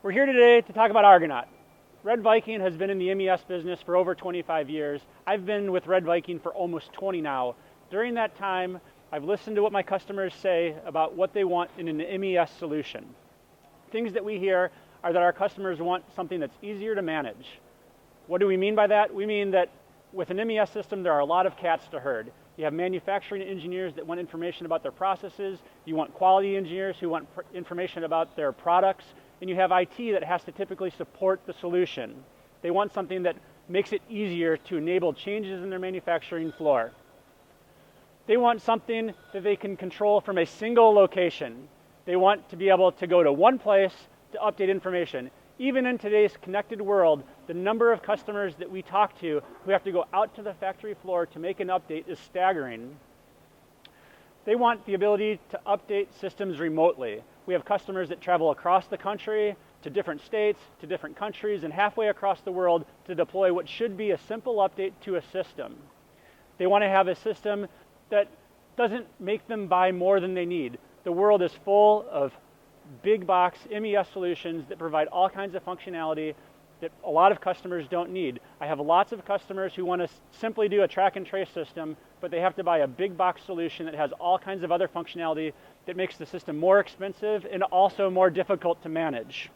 We're here today to talk about Argonaut. RedViking has been in the MES business for over 25 years. I've been with RedViking for almost 20 now. During that time, I've listened to what my customers say about what they want in an MES solution. Things that we hear are that our customers want something that's easier to manage. What do we mean by that? We mean that with an MES system, there are a lot of cats to herd. You have manufacturing engineers that want information about their processes. You want quality engineers who want information about their products. And you have IT that has to typically support the solution. They want something that makes it easier to enable changes in their manufacturing floor. They want something that they can control from a single location. They want to be able to go to one place to update information. Even in today's connected world, the number of customers that we talk to who have to go out to the factory floor to make an update is staggering. They want the ability to update systems remotely. We have customers that travel across the country, to different states, to different countries, and halfway across the world to deploy what should be a simple update to a system. They want to have a system that doesn't make them buy more than they need. The world is full of big box MES solutions that provide all kinds of functionality that a lot of customers don't need. I have lots of customers who want to simply do a track and trace system, but they have to buy a big box solution that has all kinds of other functionality that makes the system more expensive and also more difficult to manage.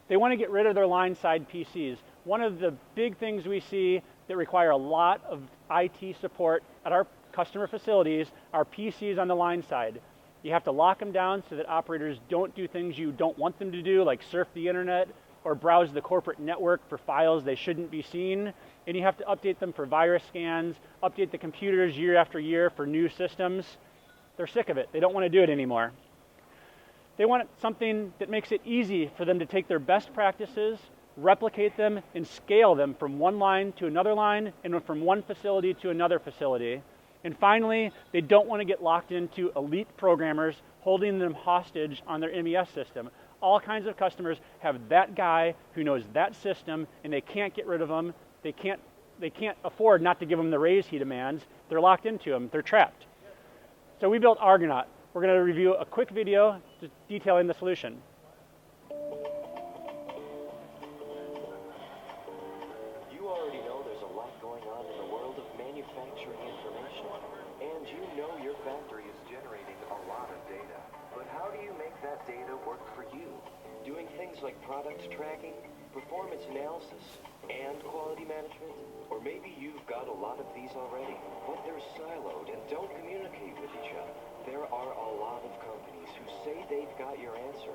They want to get rid of their line-side PCs. One of the big things we see that require a lot of IT support at our customer facilities are PCs on the line side. You have to lock them down so that operators don't do things you don't want them to do, like surf the internet or browse the corporate network for files they shouldn't be seen. And you have to update them for virus scans, update the computers year after year for new systems. They're sick of it. They don't want to do it anymore. They want something that makes it easy for them to take their best practices, replicate them, and scale them from one line to another line and from one facility to another facility. And finally, they don't want to get locked into elite programmers holding them hostage on their MES system. All kinds of customers have that guy who knows that system, and they can't get rid of him. They can't afford not to give him the raise he demands. They're locked into him. They're trapped. So we built Argonaut. We're going to review a quick video just detailing the solution. You already know there's a lot going on in the world of manufacturing information, and you know your factory is generating a lot of data. But how do you make that data work for you? Doing things like product tracking, performance analysis, and quality management? Or maybe you've got a lot of these already, but they're siloed and don't communicate with each other. There are a lot of companies who say they've got your answer.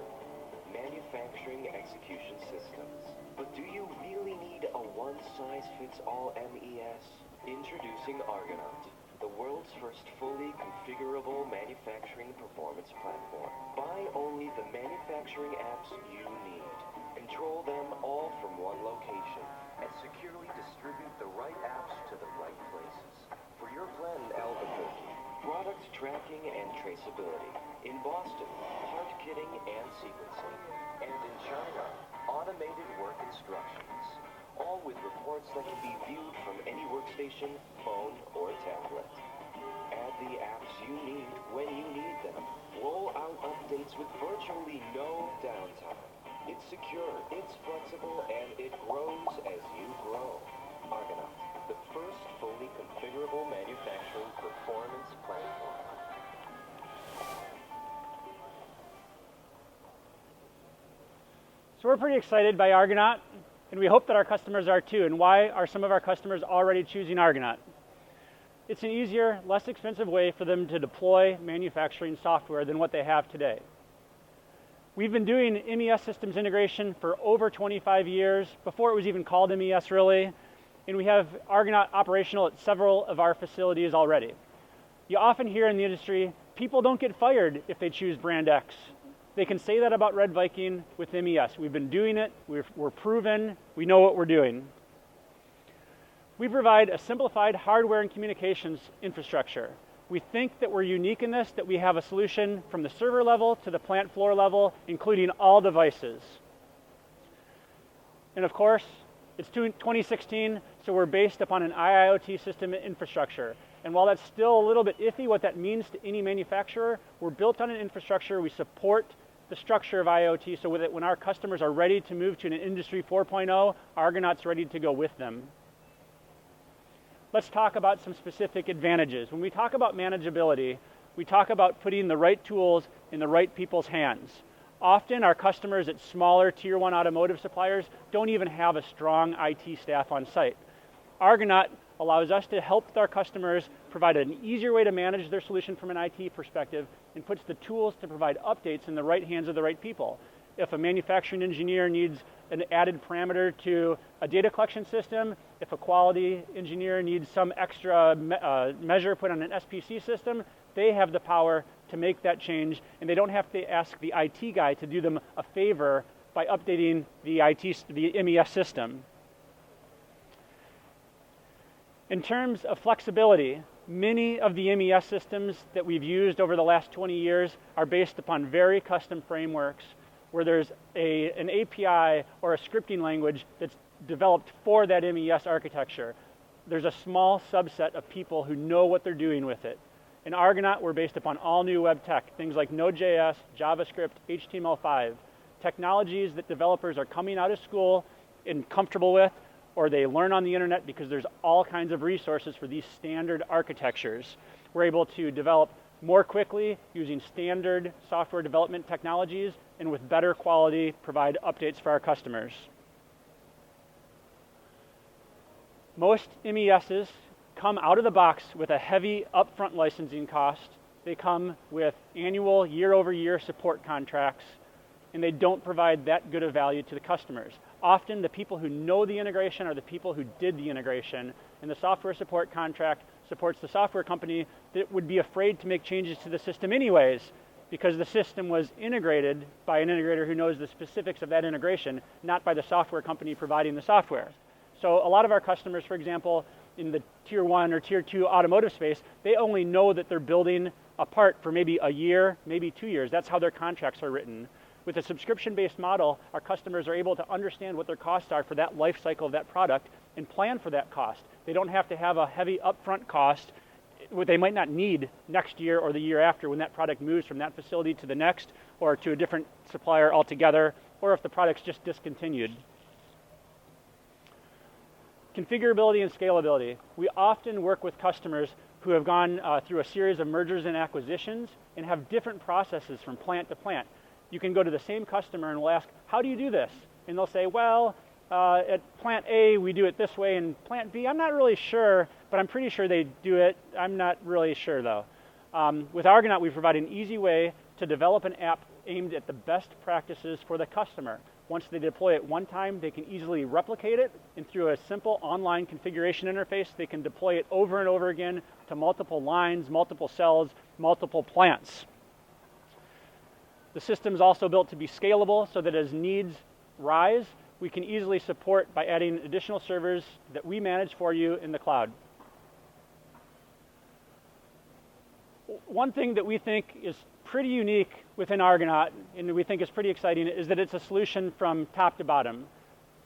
Manufacturing execution systems. But do you really need a one-size-fits-all MES? Introducing Argonaut, the world's first fully configurable manufacturing performance platform. Buy only the manufacturing apps you need. Control them all from one location and securely distribute the right apps to the right places. For your friend Albuquerque, product tracking and traceability. In Boston, part kitting and sequencing. And in China, automated work instructions. All with reports that can be viewed from any workstation, phone, or tablet. Add the apps you need when you need them. Roll out updates with virtually no downtime. It's secure, it's flexible, and it grows as you grow. Argonaut, the first fully configurable manufacturing performance platform. So we're pretty excited by Argonaut, and we hope that our customers are too. And why are some of our customers already choosing Argonaut? It's an easier, less expensive way for them to deploy manufacturing software than what they have today. We've been doing MES systems integration for over 25 years, before it was even called MES really, and we have Argonaut operational at several of our facilities already. You often hear in the industry, people don't get fired if they choose brand X. They can say that about RedViking with MES. We've been doing it, we're proven, we know what we're doing. We provide a simplified hardware and communications infrastructure. We think that we're unique in this, that we have a solution from the server level to the plant floor level, including all devices. And of course, it's 2016, so we're based upon an IIoT system infrastructure. And while that's still a little bit iffy what that means to any manufacturer, we're built on an infrastructure. We support the structure of IoT so that when our customers are ready to move to an Industry 4.0, Argonaut's ready to go with them. Let's talk about some specific advantages. When we talk about manageability, we talk about putting the right tools in the right people's hands. Often our customers at smaller Tier 1 automotive suppliers don't even have a strong IT staff on site. Argonaut allows us to help our customers provide an easier way to manage their solution from an IT perspective and puts the tools to provide updates in the right hands of the right people. If a manufacturing engineer needs an added parameter to a data collection system, if a quality engineer needs some extra measure put on an SPC system, they have the power to make that change, and they don't have to ask the IT guy to do them a favor by updating the MES system. In terms of flexibility, many of the MES systems that we've used over the last 20 years are based upon very custom frameworks where there's an API or a scripting language that's developed for that MES architecture. There's a small subset of people who know what they're doing with it. In Argonaut, we're based upon all new web tech, things like Node.js, JavaScript, HTML5, technologies that developers are coming out of school and comfortable with, or they learn on the internet because there's all kinds of resources for these standard architectures. We're able to develop more quickly using standard software development technologies and with better quality provide updates for our customers. Most MESs come out of the box with a heavy upfront licensing cost. They come with annual year-over-year support contracts, and they don't provide that good of value to the customers. Often the people who know the integration are the people who did the integration, and the software support contract supports the software company that would be afraid to make changes to the system anyways, because the system was integrated by an integrator who knows the specifics of that integration, not by the software company providing the software. So a lot of our customers, for example, in the Tier 1 or Tier 2 automotive space, they only know that they're building a part for maybe a year, maybe 2 years. That's how their contracts are written. With a subscription-based model, our customers are able to understand what their costs are for that life cycle of that product and plan for that cost. They don't have to have a heavy upfront cost what they might not need next year or the year after when that product moves from that facility to the next or to a different supplier altogether, or if the product's just discontinued. Configurability and scalability. We often work with customers who have gone through a series of mergers and acquisitions and have different processes from plant to plant. You can go to the same customer and we'll ask, how do you do this? And they'll say, well, at plant A, we do it this way, and plant B, I'm not really sure, but I'm pretty sure they do it. I'm not really sure, though. With Argonaut, we provide an easy way to develop an app aimed at the best practices for the customer. Once they deploy it one time, they can easily replicate it, and through a simple online configuration interface, they can deploy it over and over again to multiple lines, multiple cells, multiple plants. The system is also built to be scalable so that as needs rise, we can easily support by adding additional servers that we manage for you in the cloud. One thing that we think is pretty unique within Argonaut, and we think is pretty exciting, is that it's a solution from top to bottom.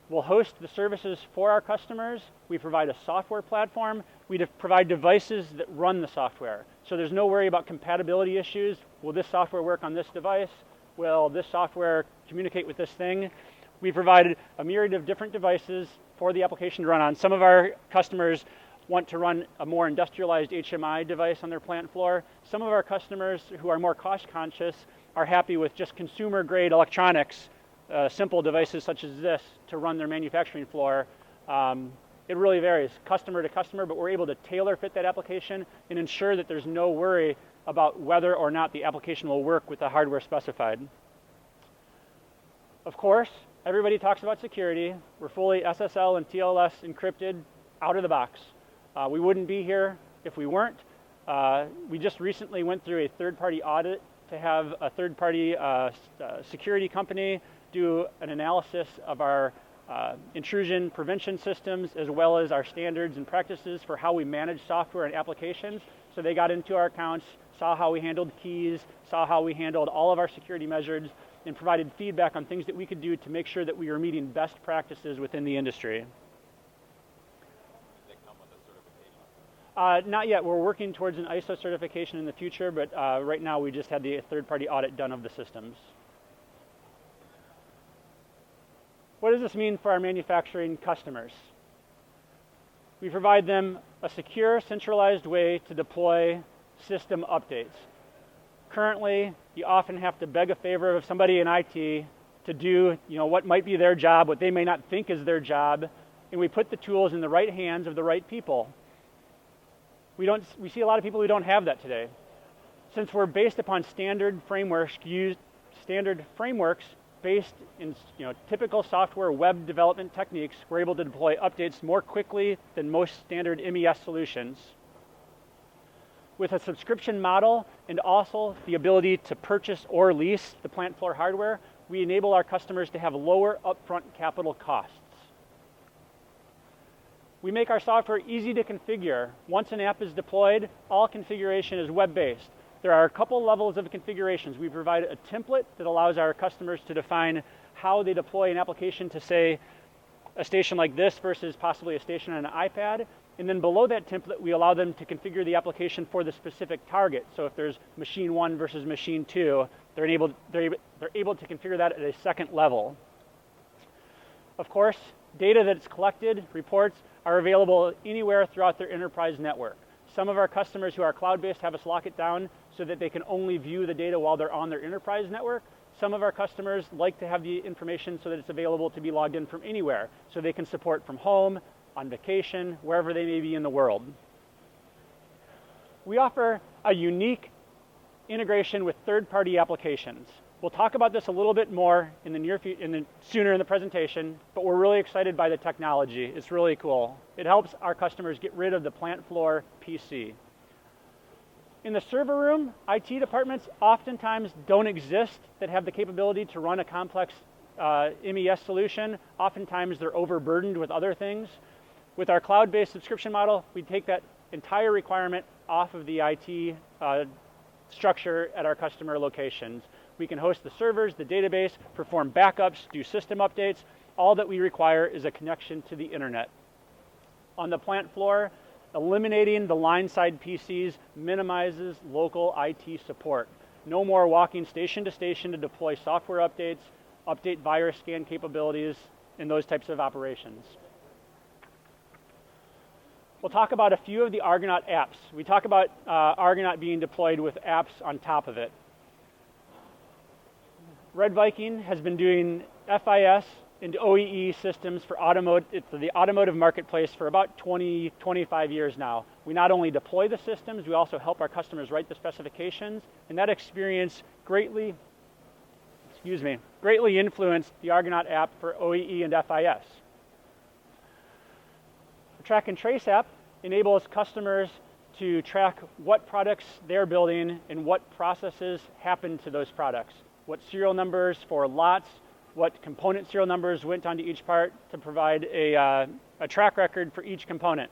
We'll host the services for our customers. We provide a software platform. We provide devices that run the software. So there's no worry about compatibility issues. Will this software work on this device? Will this software communicate with this thing? We provided a myriad of different devices for the application to run on. Some of our customers want to run a more industrialized HMI device on their plant floor. Some of our customers who are more cost conscious are happy with just consumer grade electronics, simple devices such as this to run their manufacturing floor. It really varies customer to customer, but we're able to tailor fit that application and ensure that there's no worry about whether or not the application will work with the hardware specified. Of course, everybody talks about security. We're fully SSL and TLS encrypted out of the box. We wouldn't be here if we weren't. We just recently went through a third-party audit to have a third-party security company do an analysis of our intrusion prevention systems as well as our standards and practices for how we manage software and applications. So they got into our accounts, saw how we handled keys, saw how we handled all of our security measures, and provided feedback on things that we could do to make sure that we are meeting best practices within the industry. Does it come with a certification? Not yet. We're working towards an ISO certification in the future, but right now we just had the third-party audit done of the systems. What does this mean for our manufacturing customers? We provide them a secure, centralized way to deploy system updates. Currently, you often have to beg a favor of somebody in IT to do what might be their job, what they may not think is their job, and we put the tools in the right hands of the right people. We see a lot of people who don't have that today. Since we're based upon standard frameworks based in typical software web development techniques, we're able to deploy updates more quickly than most standard MES solutions. With a subscription model and also the ability to purchase or lease the plant floor hardware, we enable our customers to have lower upfront capital costs. We make our software easy to configure. Once an app is deployed, all configuration is web-based. There are a couple levels of configurations. We provide a template that allows our customers to define how they deploy an application to, say, a station like this versus possibly a station on an iPad. And then below that template, we allow them to configure the application for the specific target. So if there's machine 1 versus machine 2, they're able to configure that at a second level. Of course, data that's collected, reports, are available anywhere throughout their enterprise network. Some of our customers who are cloud-based have us lock it down so that they can only view the data while they're on their enterprise network. Some of our customers like to have the information so that it's available to be logged in from anywhere, so they can support from home, on vacation, wherever they may be in the world. We offer a unique integration with third-party applications. We'll talk about this a little bit more sooner in the presentation, but we're really excited by the technology. It's really cool. It helps our customers get rid of the plant floor PC. In the server room, IT departments oftentimes don't exist that have the capability to run a complex MES solution. Oftentimes they're overburdened with other things. With our cloud-based subscription model, we take that entire requirement off of the IT structure at our customer locations. We can host the servers, the database, perform backups, do system updates. All that we require is a connection to the internet. On the plant floor, eliminating the line-side PCs minimizes local IT support. No more walking station to station to deploy software updates, update virus scan capabilities, and those types of operations. We'll talk about a few of the Argonaut apps. We talk about Argonaut being deployed with apps on top of it. RedViking has been doing FIS and OEE systems for the automotive marketplace for about 25 years now. We not only deploy the systems, we also help our customers write the specifications, and that experience greatly influenced the Argonaut app for OEE and FIS. The Track and Trace app enables customers to track what products they're building and what processes happen to those products, what serial numbers for lots, what component serial numbers went onto each part to provide a track record for each component.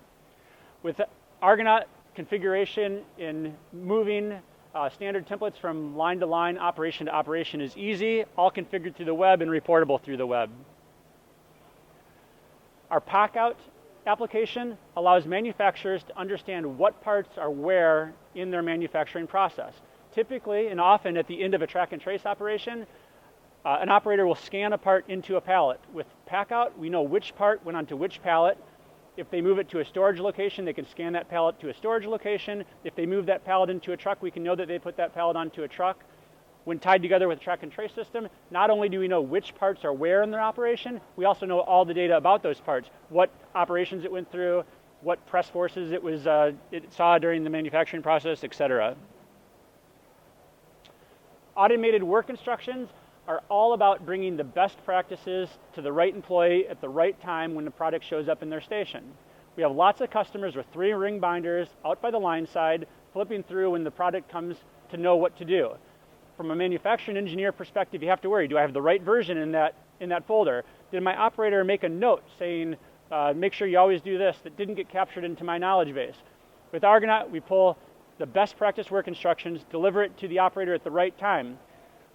With Argonaut, configuration in moving standard templates from line to line, operation to operation is easy, all configured through the web and reportable through the web. Our PackOut application allows manufacturers to understand what parts are where in their manufacturing process. Typically, and often at the end of a track and trace operation, an operator will scan a part into a pallet. With PackOut, we know which part went onto which pallet. If they move it to a storage location, they can scan that pallet to a storage location. If they move that pallet into a truck, we can know that they put that pallet onto a truck. When tied together with a track and trace system, not only do we know which parts are where in their operation, we also know all the data about those parts, what operations it went through, what press forces it saw during the manufacturing process, etc. Automated work instructions are all about bringing the best practices to the right employee at the right time when the product shows up in their station. We have lots of customers with 3-ring binders out by the line side, flipping through when the product comes to know what to do. From a manufacturing engineer perspective, you have to worry, do I have the right version in that folder? Did my operator make a note saying, make sure you always do this, that didn't get captured into my knowledge base? With Argonaut, we pull the best practice work instructions, deliver it to the operator at the right time.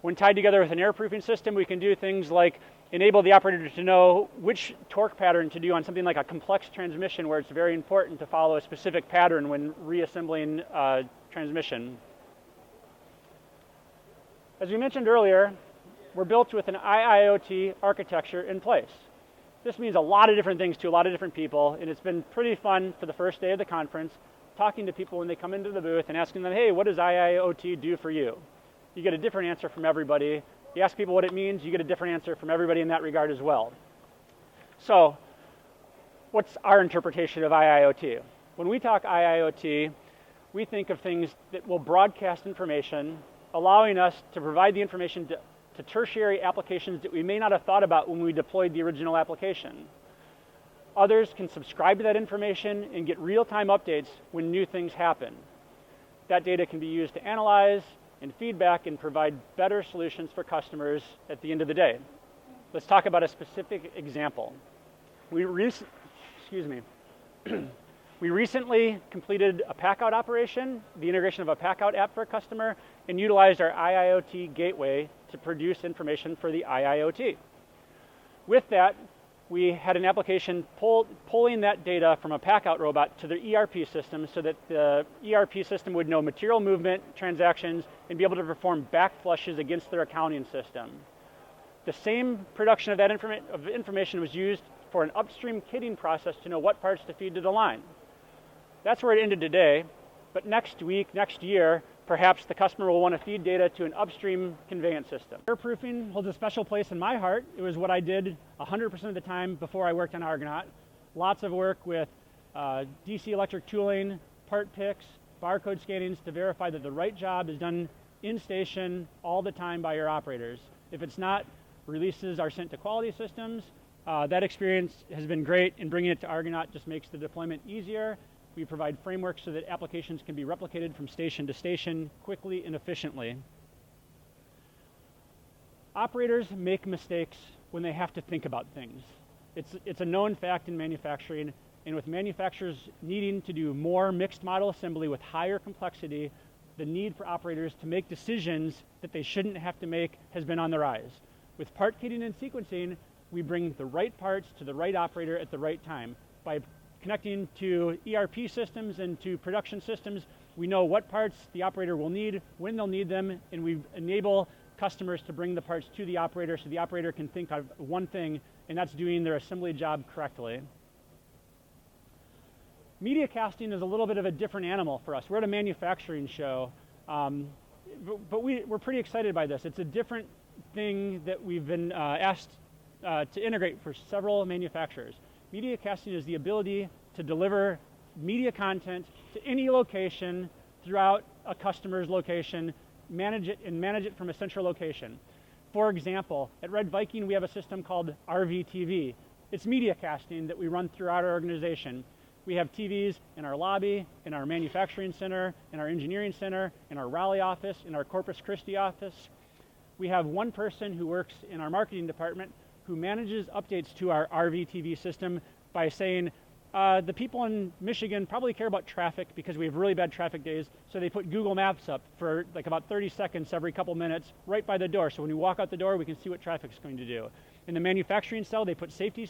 When tied together with an air-proofing system, we can do things like enable the operator to know which torque pattern to do on something like a complex transmission where it's very important to follow a specific pattern when reassembling transmission. As we mentioned earlier, we're built with an IIoT architecture in place. This means a lot of different things to a lot of different people, and it's been pretty fun for the first day of the conference, talking to people when they come into the booth and asking them, hey, what does IIoT do for you? You get a different answer from everybody. You ask people what it means, you get a different answer from everybody in that regard as well. So, what's our interpretation of IIoT? When we talk IIoT, we think of things that will broadcast information, allowing us to provide the information to tertiary applications that we may not have thought about when we deployed the original application. Others can subscribe to that information and get real-time updates when new things happen. That data can be used to analyze and feedback and provide better solutions for customers at the end of the day. Let's talk about a specific example. We recently completed a packout operation, the integration of a packout app for a customer, and utilized our IIoT gateway to produce information for the IIoT. With that, we had an application pulling that data from a packout robot to the ERP system so that the ERP system would know material movement, transactions, and be able to perform back flushes against their accounting system. The same production of that information was used for an upstream kitting process to know what parts to feed to the line. That's where it ended today, but next week, next year, perhaps the customer will want to feed data to an upstream conveyance system. Airproofing holds a special place in my heart. It was what I did 100% of the time before I worked on Argonaut. Lots of work with DC electric tooling, part picks, barcode scannings to verify that the right job is done in station all the time by your operators. If it's not, releases are sent to quality systems. That experience has been great, and bringing it to Argonaut just makes the deployment easier. We provide frameworks so that applications can be replicated from station to station quickly and efficiently. Operators make mistakes when they have to think about things. It's a known fact in manufacturing, and with manufacturers needing to do more mixed model assembly with higher complexity, the need for operators to make decisions that they shouldn't have to make has been on the rise. With part kitting and sequencing, we bring the right parts to the right operator at the right time. By connecting to ERP systems and to production systems, we know what parts the operator will need, when they'll need them, and we enable customers to bring the parts to the operator so the operator can think of one thing, and that's doing their assembly job correctly. Media casting is a little bit of a different animal for us. We're at a manufacturing show, but we're pretty excited by this. It's a different thing that we've been asked to integrate for several manufacturers. Media casting is the ability to deliver media content to any location throughout a customer's location, manage it from a central location. For example, at RedViking we have a system called RVTV. It's media casting that we run throughout our organization. We have TVs in our lobby, in our manufacturing center, in our engineering center, in our Raleigh office, in our Corpus Christi office. We have one person who works in our marketing department who manages updates to our RVTV system by saying, the people in Michigan probably care about traffic because we have really bad traffic days, so they put Google Maps up for like about 30 seconds every couple minutes right by the door, so when we walk out the door we can see what traffic's going to do. In the manufacturing cell they put safety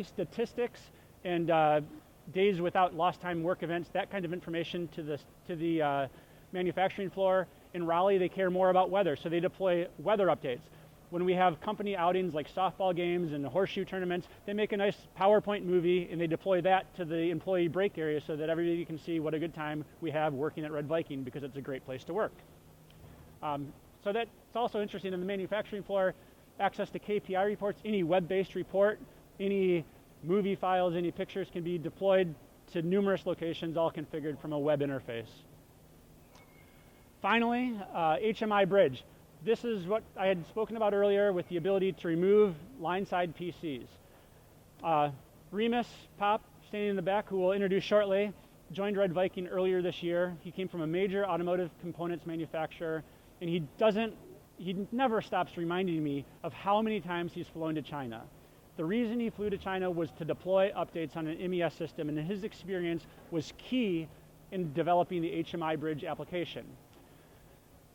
statistics and days without lost time work events, that kind of information to the manufacturing floor. In Raleigh they care more about weather, so they deploy weather updates. When we have company outings like softball games and horseshoe tournaments, they make a nice PowerPoint movie and they deploy that to the employee break area so that everybody can see what a good time we have working at RedViking because it's a great place to work. So that's also interesting in the manufacturing floor, access to KPI reports, any web-based report, any movie files, any pictures can be deployed to numerous locations, all configured from a web interface. Finally, HMI Bridge. This is what I had spoken about earlier with the ability to remove line-side PCs. Remus Pop, standing in the back, who we'll introduce shortly, joined RedViking earlier this year. He came from a major automotive components manufacturer, and he never stops reminding me of how many times he's flown to China. The reason he flew to China was to deploy updates on an MES system, and his experience was key in developing the HMI Bridge application.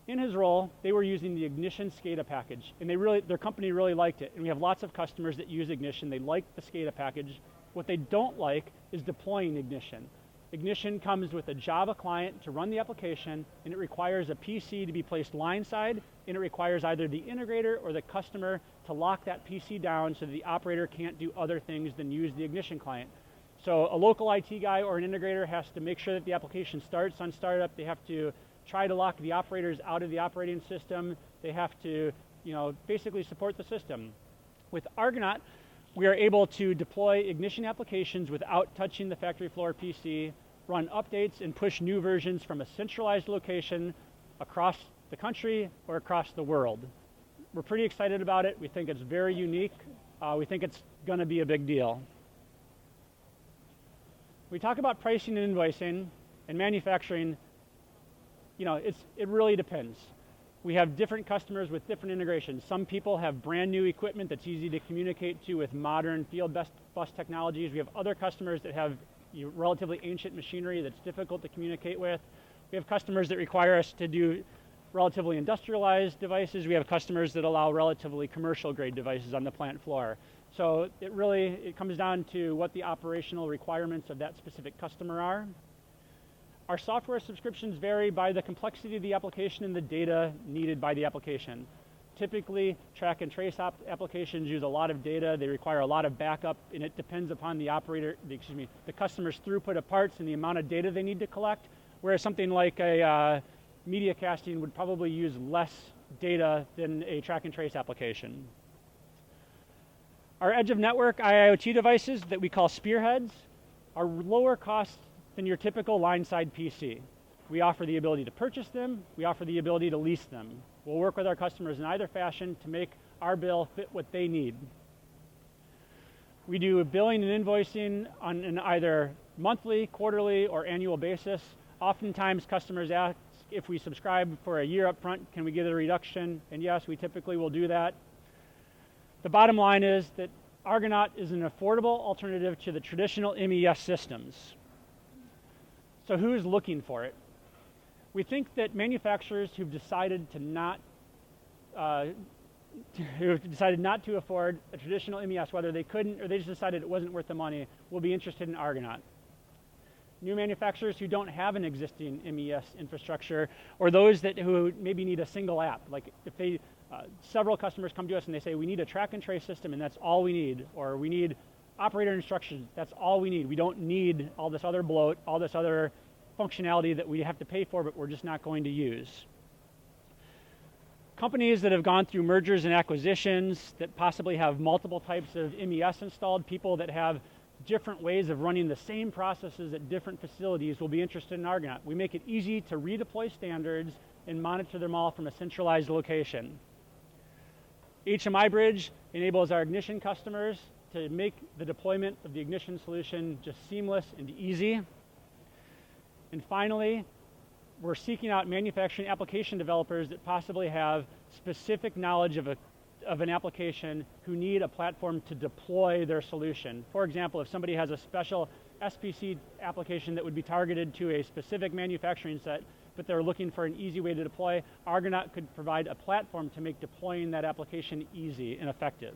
In his role, they were using the Ignition SCADA package, and their company really liked it. And we have lots of customers that use Ignition. They like the SCADA package. What they don't like is deploying Ignition. Ignition comes with a Java client to run the application, and it requires a PC to be placed line-side, and it requires either the integrator or the customer to lock that PC down so the operator can't do other things than use the ignition client. So a local IT guy or an integrator has to make sure that the application starts on startup. They have to try to lock the operators out of the operating system. They have to, basically support the system. With Argonaut, we are able to deploy ignition applications without touching the factory floor PC, run updates and push new versions from a centralized location across the country or across the world. We're pretty excited about it. We think it's very unique. We think it's going to be a big deal. We talk about pricing and invoicing and manufacturing. It really depends. We have different customers with different integrations. Some people have brand new equipment that's easy to communicate to with modern field bus technologies. We have other customers that have relatively ancient machinery that's difficult to communicate with. We have customers that require us to do relatively industrialized devices. We have customers that allow relatively commercial grade devices on the plant floor. So it comes down to what the operational requirements of that specific customer are. Our software subscriptions vary by the complexity of the application and the data needed by the application. Typically, track and trace applications use a lot of data. They require a lot of backup, and it depends upon the the customer's throughput of parts and the amount of data they need to collect. Whereas something like a media casting would probably use less data than a track and trace application. Our edge of network IIoT devices that we call spearheads are lower cost than your typical line-side PC. We offer the ability to purchase them. We offer the ability to lease them. We'll work with our customers in either fashion to make our bill fit what they need. We do billing and invoicing on an either monthly, quarterly, or annual basis. Oftentimes customers ask if we subscribe for a year up front, can we get a reduction? And yes, we typically will do that. The bottom line is that Argonaut is an affordable alternative to the traditional MES systems. So who's looking for it? We think that manufacturers who've decided not to afford a traditional MES, whether they couldn't or they just decided it wasn't worth the money, will be interested in Argonaut. New manufacturers who don't have an existing MES infrastructure, or those who maybe need a single app, like if several customers come to us and they say, we need a track and trace system and that's all we need, or we need operator instructions, that's all we need. We don't need all this other bloat, all this other functionality that we have to pay for, but we're just not going to use. Companies that have gone through mergers and acquisitions that possibly have multiple types of MES installed, people that have different ways of running the same processes at different facilities will be interested in Argonaut. We make it easy to redeploy standards and monitor them all from a centralized location. HMI Bridge enables our ignition customers to make the deployment of the ignition solution just seamless and easy. And finally, we're seeking out manufacturing application developers that possibly have specific knowledge of an application who need a platform to deploy their solution. For example, if somebody has a special SPC application that would be targeted to a specific manufacturing set, but they're looking for an easy way to deploy, Argonaut could provide a platform to make deploying that application easy and effective.